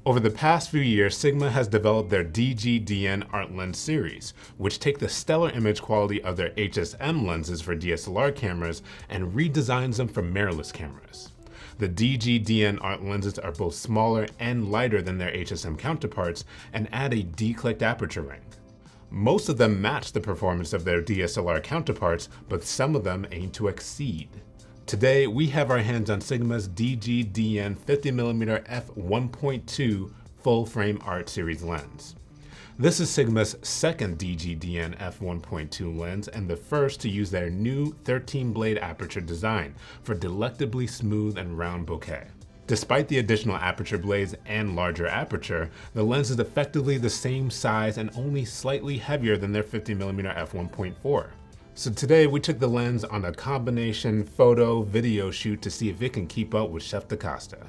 Over the past few years, Sigma has developed their DG-DN art lens series, which take the stellar image quality of their HSM lenses for DSLR cameras and redesigns them for mirrorless cameras. The DG-DN art lenses are both smaller and lighter than their HSM counterparts and add a declicked aperture ring. Most of them match the performance of their DSLR counterparts, but some of them aim to exceed. Today, we have our hands on Sigma's DG-DN 50mm f1.2 full-frame art series lens. This is Sigma's second DG-DN f1.2 lens and the first to use their new 13-blade aperture design for delectably smooth and round bokeh. Despite the additional aperture blades and larger aperture, the lens is effectively the same size and only slightly heavier than their 50mm f1.4. So today we took the lens on a combination photo-video shoot to see if it can keep up with Chef DaCosta.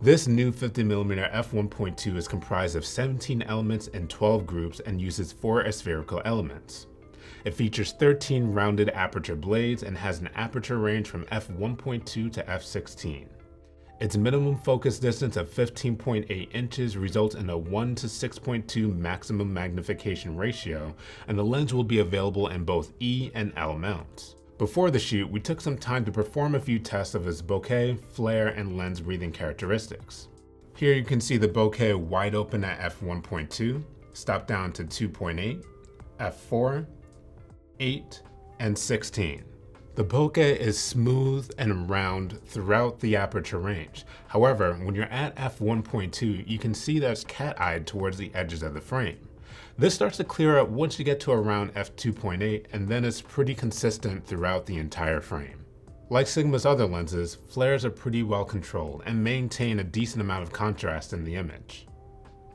This new 50mm f1.2 is comprised of 17 elements in 12 groups and uses 4 aspherical elements. It features 13 rounded aperture blades and has an aperture range from f1.2 to f16. Its minimum focus distance of 15.8 inches results in a 1 to 6.2 maximum magnification ratio, and the lens will be available in both E and L mounts. Before the shoot, we took some time to perform a few tests of its bokeh, flare, and lens breathing characteristics. Here you can see the bokeh wide open at f1.2, stop down to 2.8, f4, 8, and 16. The bokeh is smooth and round throughout the aperture range. However, when you're at f1.2, you can see that it's cat-eyed towards the edges of the frame. This starts to clear up once you get to around f2.8, and then it's pretty consistent throughout the entire frame. Like Sigma's other lenses, flares are pretty well controlled and maintain a decent amount of contrast in the image.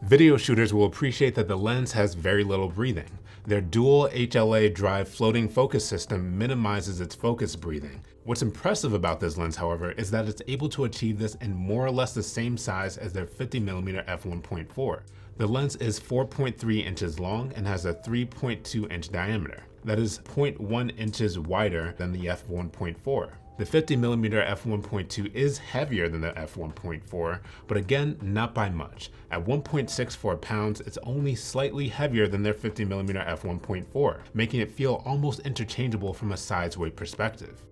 Video shooters will appreciate that the lens has very little breathing. Their dual HLA drive floating focus system minimizes its focus breathing. What's impressive about this lens, however, is that it's able to achieve this in more or less the same size as their 50mm f1.4. The lens is 4.3 inches long and has a 3.2 inch diameter. That is 0.1 inches wider than the f1.4. The 50mm f1.2 is heavier than the f1.4, but again, not by much. At 1.64 pounds, it's only slightly heavier than their 50mm f1.4, making it feel almost interchangeable from a size-weight perspective.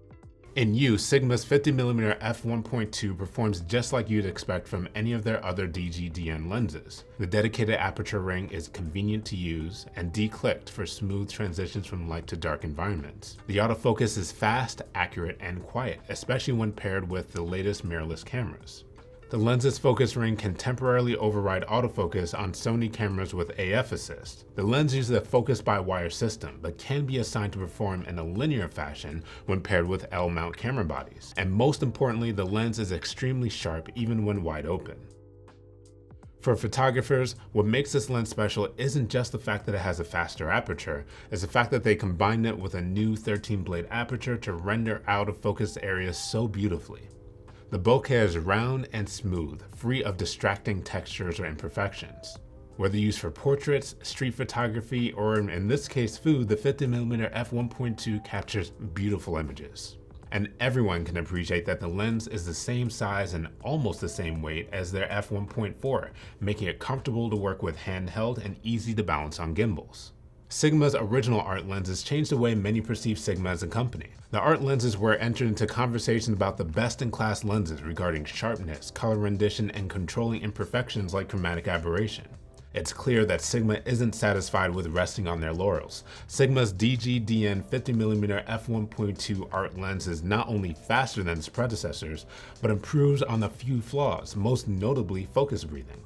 In use, Sigma's 50mm f1.2 performs just like you'd expect from any of their other DG-DN lenses. The dedicated aperture ring is convenient to use and declicked for smooth transitions from light to dark environments. The autofocus is fast, accurate, and quiet, especially when paired with the latest mirrorless cameras. The lens's focus ring can temporarily override autofocus on Sony cameras with AF assist. The lens uses a focus-by-wire system, but can be assigned to perform in a linear fashion when paired with L-mount camera bodies. And most importantly, the lens is extremely sharp even when wide open. For photographers, what makes this lens special isn't just the fact that it has a faster aperture, it's the fact that they combined it with a new 13-blade aperture to render out-of-focus areas so beautifully. The bokeh is round and smooth, free of distracting textures or imperfections. Whether used for portraits, street photography, or in this case food, the 50mm f1.2 captures beautiful images. And everyone can appreciate that the lens is the same size and almost the same weight as their f1.4, making it comfortable to work with handheld and easy to balance on gimbals. Sigma's original art lenses changed the way many perceive Sigma as a company. The art lenses were entered into conversation about the best-in-class lenses regarding sharpness, color rendition, and controlling imperfections like chromatic aberration. It's clear that Sigma isn't satisfied with resting on their laurels. Sigma's DG-DN 50mm f1.2 art lens is not only faster than its predecessors, but improves on a few flaws, most notably focus breathing.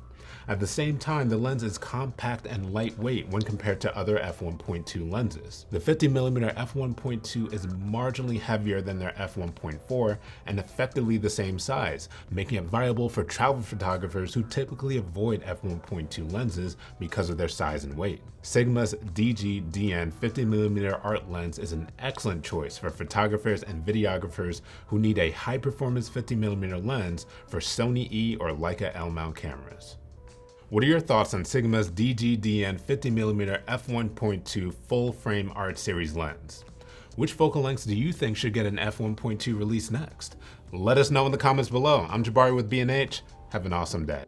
At the same time, the lens is compact and lightweight when compared to other f1.2 lenses. The 50mm f1.2 is marginally heavier than their f1.4 and effectively the same size, making it viable for travel photographers who typically avoid f1.2 lenses because of their size and weight. Sigma's DG-DN 50mm art lens is an excellent choice for photographers and videographers who need a high-performance 50mm lens for Sony E or Leica L-mount cameras. What are your thoughts on Sigma's DG-DN 50mm f1.2 full-frame art series lens? Which focal lengths do you think should get an f1.2 release next? Let us know in the comments below. I'm Jabari with B&H. Have an awesome day.